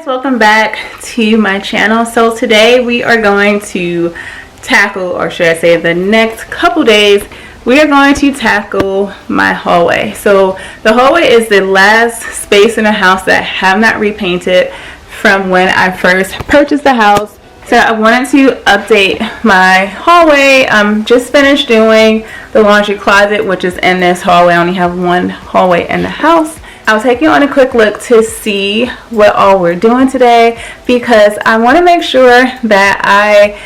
welcome back to my channel. So today we are going to tackle, or should I say the next couple days, we are going to tackle my hallway. So the hallway is the last space in the house that I have not repainted from when I first purchased the house. So I wanted to update my hallway. I'm just finished doing the laundry closet, which is in this hallway. I only have one hallway in the house. I'll take you on a quick look to see what all we're doing today, because I want to make sure that I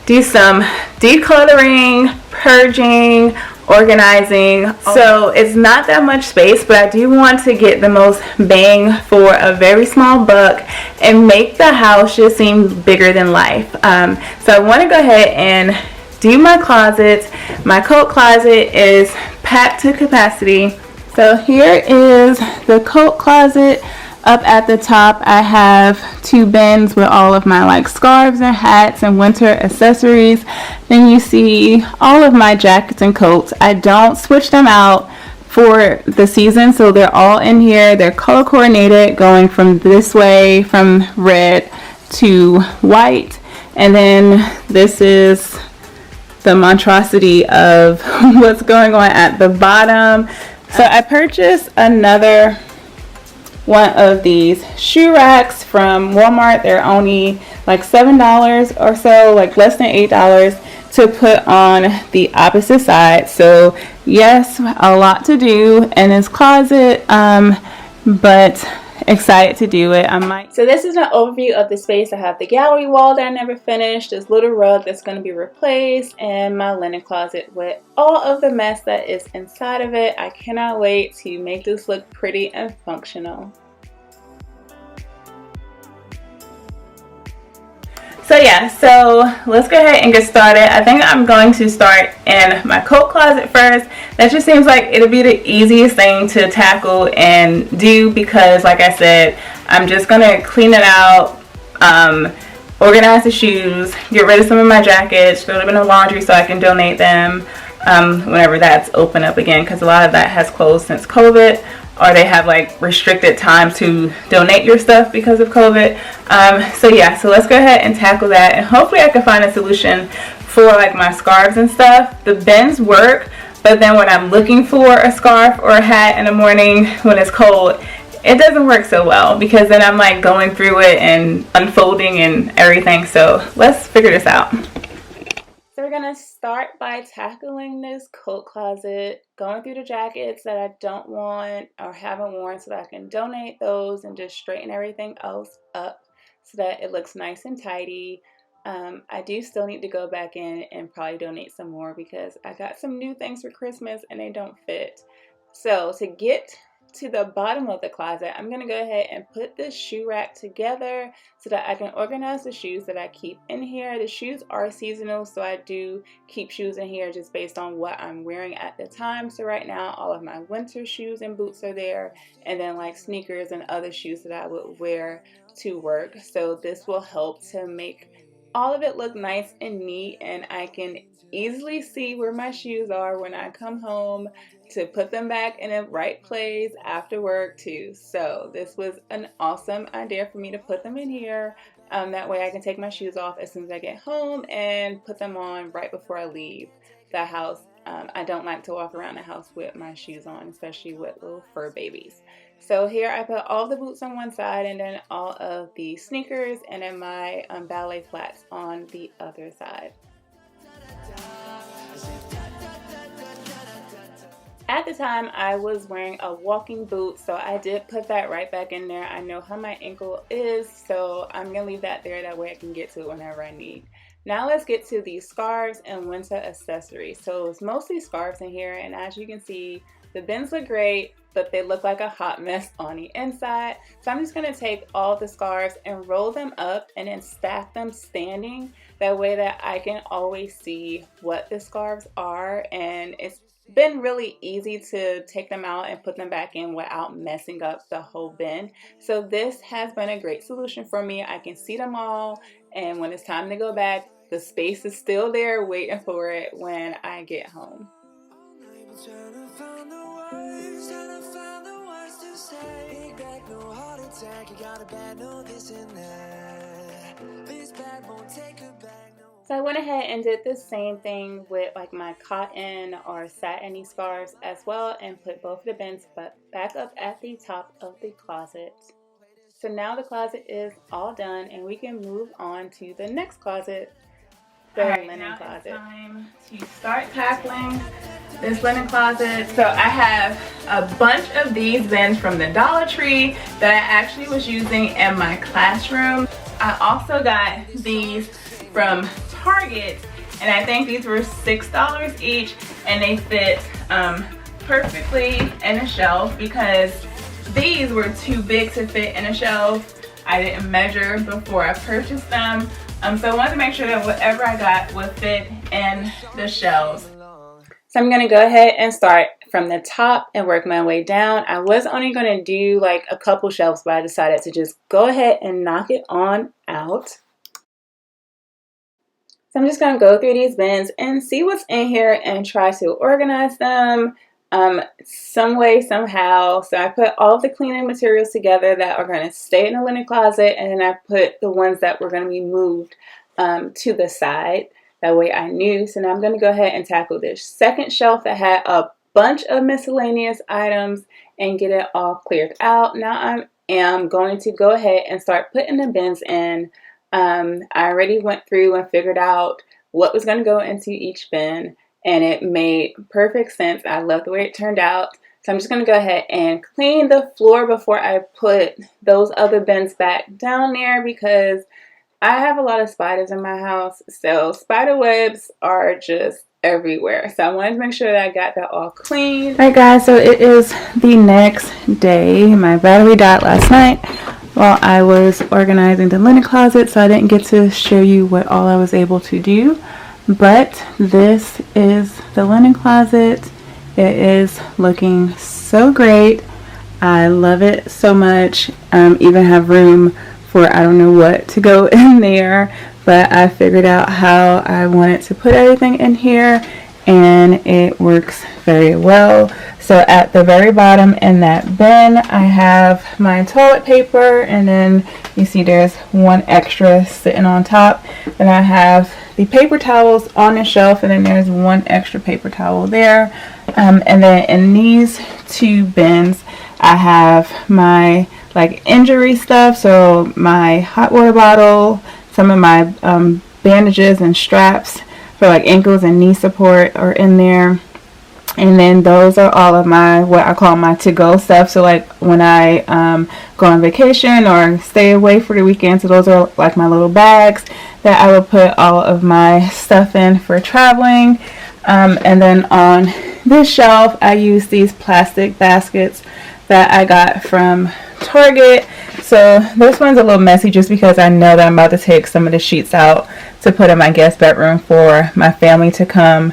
do some decluttering, purging, organizing. So it's not that much space, but I do want to get the most bang for a very small buck and make the house just seem bigger than life. So I want to go ahead and do my closet. My coat closet is packed to capacity. So here is the coat closet. Up at the top I have two bins with all of my scarves and hats and winter accessories. Then you see all of my jackets and coats. I don't switch them out for the season, so they're all in here. They're color coordinated, going from this way, from red to white. And then this is the monstrosity of what's going on at the bottom. So I purchased another one of these shoe racks from Walmart. They're only $7 or so, less than $8, to put on the opposite side. So yes, a lot to do in this closet, but excited to do it. So this is an overview of the space. I have the gallery wall that I never finished, this little rug that's going to be replaced, and my linen closet with all of the mess that is inside of it. I cannot wait to make this look pretty and functional. So yeah, so let's go ahead and get started. I think I'm going to start in my coat closet first. That just seems like it'll be the easiest thing to tackle and do, because like I said, I'm just gonna clean it out, organize the shoes, get rid of some of my jackets, throw them in the laundry so I can donate them whenever that's open up again, because a lot of that has closed since COVID, or they have restricted time to donate your stuff because of COVID. So yeah, so let's go ahead and tackle that, and hopefully I can find a solution for my scarves and stuff. The bins work, but then when I'm looking for a scarf or a hat in the morning when it's cold, it doesn't work so well, because then I'm going through it and unfolding and everything. So let's figure this out. So we're gonna start by tackling this coat closet, going through the jackets that I don't want or haven't worn so that I can donate those, and just straighten everything else up so that it looks nice and tidy. I do still need to go back in and probably donate some more, because I got some new things for Christmas and they don't fit. So to get to the bottom of the closet, I'm gonna go ahead and put this shoe rack together so that I can organize the shoes that I keep in here. The shoes are seasonal, so I do keep shoes in here just based on what I'm wearing at the time. So right now all of my winter shoes and boots are there, and then sneakers and other shoes that I would wear to work. So this will help to make all of it look nice and neat, and I can easily see where my shoes are when I come home to put them back in the right place after work too. So this was an awesome idea for me to put them in here. That way I can take my shoes off as soon as I get home and put them on right before I leave the house. I don't like to walk around the house with my shoes on, especially with little fur babies. So here I put all the boots on one side, and then all of the sneakers, and then my ballet flats on the other side. At the time I was wearing a walking boot, so I did put that right back in there. I know how my ankle is, so I'm gonna leave that there, that way I can get to it whenever I need. Now let's get to the scarves and winter accessories. So it's mostly scarves in here, and as you can see, the bins look great, but they look like a hot mess on the inside. So I'm just gonna take all the scarves and roll them up and then stack them standing. That way that I can always see what the scarves are, and it's been really easy to take them out and put them back in without messing up the whole bin. So this has been a great solution for me. I can see them all, and when it's time to go back, the space is still there waiting for it when I get home. Trying to find the words to say, back, no heart So I went ahead and did the same thing with like my cotton or satiny scarves as well, and put both of the bins back up at the top of the closet. So now the closet is all done, and we can move on to the next closet, the linen closet. It's time to start tackling this linen closet. So I have a bunch of these bins from the Dollar Tree that I actually was using in my classroom. I also got these from Target, and I think these were $6 each, and they fit perfectly in a shelf because these were too big to fit in a shelf. I didn't measure before I purchased them, so I wanted to make sure that whatever I got would fit in the shelves. So I'm going to go ahead and start from the top and work my way down. I was only going to do like a couple shelves, but I decided to just go ahead and knock it on out. So I'm just going to go through these bins and see what's in here and try to organize them some way, somehow. So I put all of the cleaning materials together that are going to stay in the linen closet, and then I put the ones that were going to be moved to the side. That way I knew. So now I'm going to go ahead and tackle this second shelf that had a bunch of miscellaneous items and get it all cleared out. Now I am going to go ahead and start putting the bins in. I already went through and figured out what was going to go into each bin, and it made perfect sense. I love the way it turned out. So I'm just going to go ahead and clean the floor before I put those other bins back down there, because I have a lot of spiders in my house. So spider webs are just everywhere. So I wanted to make sure that I got that all clean. Alright guys, so it is the next day. My battery died last night while I was organizing the linen closet, so I didn't get to show you what all I was able to do. But this is the linen closet. It is looking so great. I love it so much. Even have room for I don't know what to go in there, but I figured out how I wanted to put everything in here, and it works very well. So at the very bottom in that bin, I have my toilet paper, and then you see there's one extra sitting on top. Then I have the paper towels on the shelf, and then there's one extra paper towel there. And then in these two bins, I have my like injury stuff, so my hot water bottle, some of my bandages and straps for like ankles and knee support are in there. And then those are all of my, what I call my to-go stuff. So like when I go on vacation or stay away for the weekend, so those are like my little bags that I will put all of my stuff in for traveling. And then on this shelf, I use these plastic baskets that I got from Target. So this one's a little messy just because I know that I'm about to take some of the sheets out to put in my guest bedroom for my family to come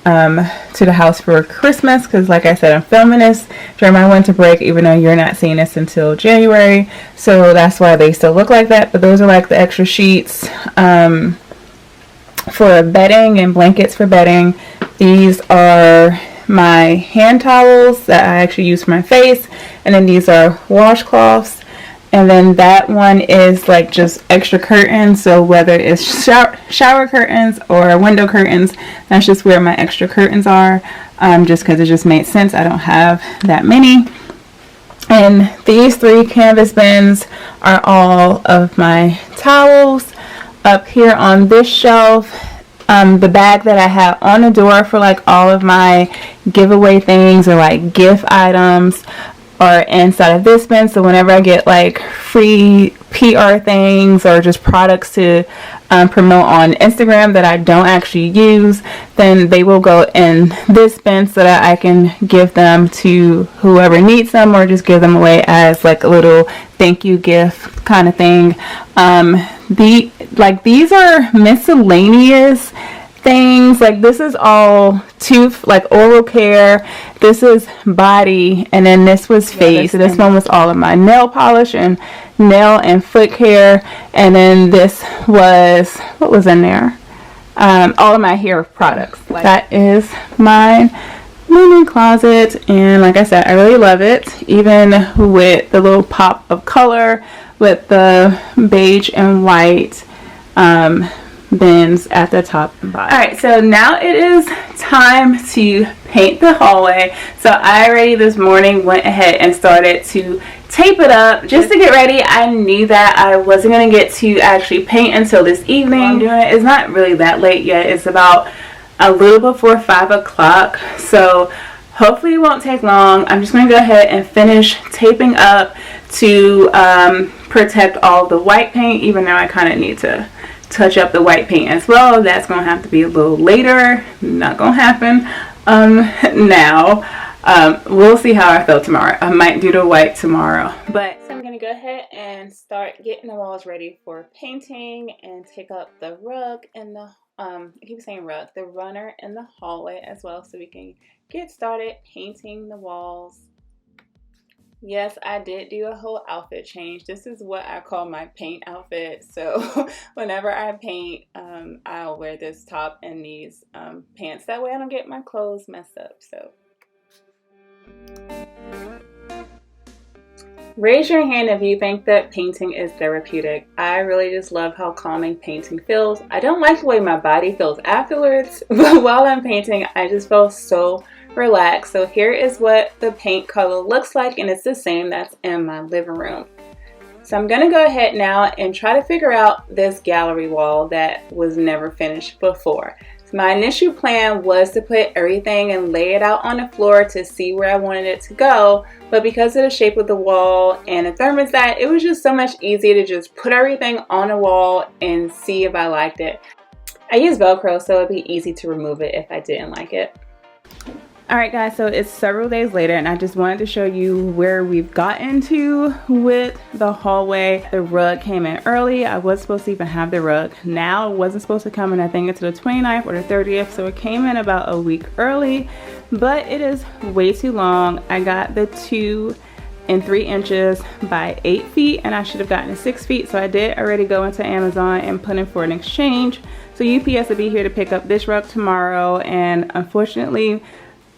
to the house for Christmas, because like I said, I'm filming this during my winter break, even though you're not seeing this until January, so that's why they still look like that. But those are like the extra sheets for bedding and blankets for bedding. These are my hand towels that I actually use for my face, and then these are washcloths. And then that one is like just extra curtains, so whether it's shower curtains or window curtains, that's just where my extra curtains are, just because it just made sense. I don't have that many. And these three canvas bins are all of my towels. Up here on this shelf, the bag that I have on the door for like all of my giveaway things or like gift items are inside of this bin. So whenever I get like free PR things or just products to promote on Instagram that I don't actually use, then they will go in this bin so that I can give them to whoever needs them, or just give them away as like a little thank you gift kind of thing. These are miscellaneous things. Like this is all tooth, like oral care, this is body, and then this was face. So this one was all of my nail polish and nail and foot care, and then this was, what was in there, all of my hair products. That is mine. linen closet, and like I said, I really love it, even with the little pop of color with the beige and white bins at the top and bottom. Alright, so now it is time to paint the hallway. So I already this morning went ahead and started to tape it up just to get ready. I knew that I wasn't going to get to actually paint until this evening. I'm doing it. It's not really that late yet. It's about a little before 5 o'clock, so hopefully it won't take long. I'm just going to go ahead and finish taping up to protect all the white paint, even though I kind of need to touch up the white paint as well. That's going to have to be a little later. Not going to happen now. We'll see how I feel tomorrow. I might do the white tomorrow. But so I'm going to go ahead and start getting the walls ready for painting and take up the rug and the I keep saying rug, the runner in the hallway as well, so we can get started painting the walls. Yes, I did do a whole outfit change. This is what I call my paint outfit. So whenever I paint, I'll wear this top and these pants. That way I don't get my clothes messed up. So raise your hand if you think that painting is therapeutic. I really just love how calming painting feels. I don't like the way my body feels afterwards, but while I'm painting, I just feel so relaxed. So here is what the paint color looks like, and it's the same that's in my living room. So I'm gonna go ahead now and try to figure out this gallery wall that was never finished before. So my initial plan was to put everything and lay it out on the floor to see where I wanted it to go, but because of the shape of the wall and the thermostat, it was just so much easier to just put everything on the wall and see if I liked it. I use Velcro, so it'd be easy to remove it if I didn't like it. Alright guys, so it's several days later, and I just wanted to show you where we've gotten to with the hallway. The rug came in early. I was supposed to even have the rug now. It wasn't supposed to come in, I think, until the 29th or the 30th, so it came in about a week early, but it is way too long. I got the 2 and 3 inches by 8 feet, and I should have gotten 6 feet, so I did already go into Amazon and put in for an exchange. So UPS will be here to pick up this rug tomorrow, and unfortunately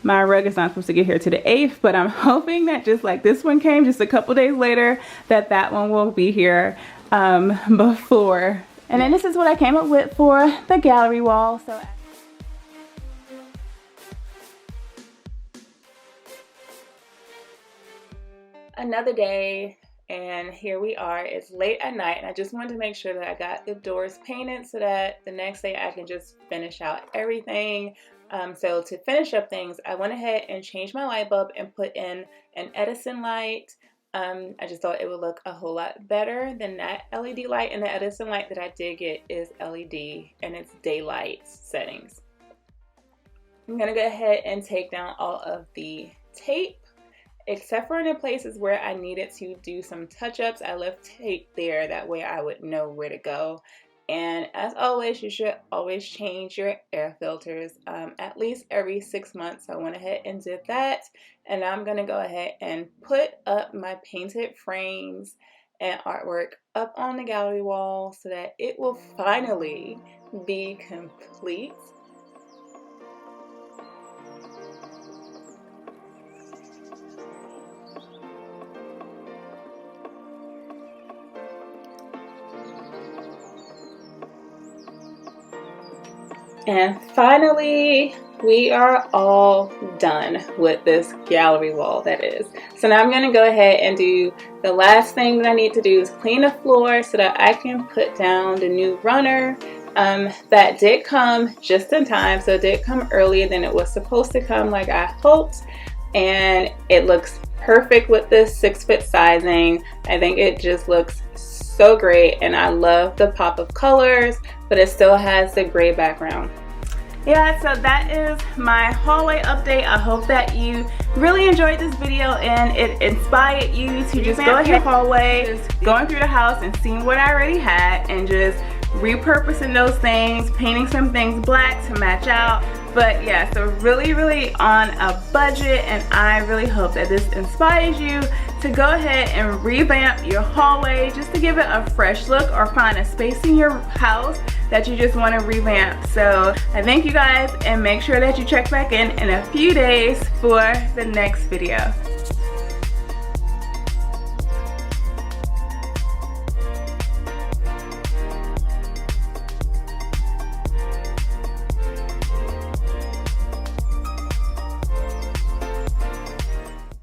my rug is not supposed to get here to the 8th, but I'm hoping that just like this one came just a couple days later, that one will be here before. And then this is what I came up with for the gallery wall. So another day, and here we are. It's late at night, and I just wanted to make sure that I got the doors painted so that the next day I can just finish out everything. So to finish up things, I went ahead and changed my light bulb and put in an Edison light. I just thought it would look a whole lot better than that LED light, and the Edison light that I did get is LED and it's daylight settings. I'm gonna go ahead and take down all of the tape, except for in the places where I needed to do some touch-ups. I left tape there, that way I would know where to go. And as always, you should always change your air filters at least every 6 months. So I went ahead and did that, and now I'm going to go ahead and put up my painted frames and artwork up on the gallery wall so that it will finally be complete. And finally, we are all done with this gallery wall, that is. So now I'm going to go ahead and do the last thing that I need to do is clean the floor so that I can put down the new runner. That did come just in time, so it did come earlier than it was supposed to come like I hoped. And it looks perfect with this 6-foot sizing. I think it just looks so great, and I love the pop of colors, but it still has the gray background. Yeah, so that is my hallway update. I hope that you really enjoyed this video and it inspired you to just go ahead hallway, just going through the house and seeing what I already had and just repurposing those things, painting some things black to match out. But yeah, so really on a budget, and I really hope that this inspires you to go ahead and revamp your hallway just to give it a fresh look, or find a space in your house that you just want to revamp. So I thank you guys, and make sure that you check back in a few days for the next video.